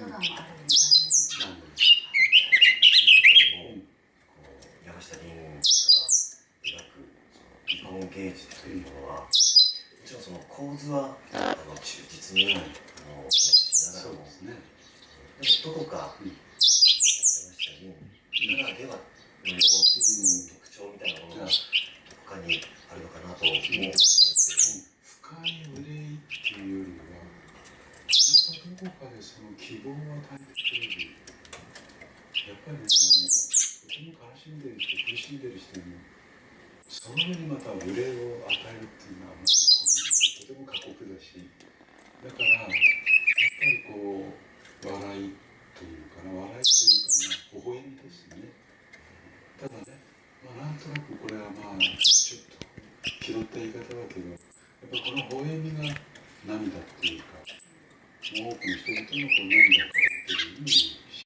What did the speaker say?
ドラマあるんですかね。中でも山下麟が描く離婚芸術というものは、もちろんその構図は忠実にしながらも、でもどこか山下麟ならではの特徴みたいなものがどこかにあるのかなと思うんですけど。深い憂いっていうよりは、やっぱどこかでその希望を与えてくれる。やっぱりね、とても悲しんでる人、苦しんでる人にその上にまた憂いを与えるっていうのは、とても過酷だし、だからやっぱりこう笑いというかな、笑いというかな、微笑みですね。ただね、なんとなくこれはちょっと気取った言い方だけど、やっぱこの微笑みが涙っていうか、多くの人々のこう涙から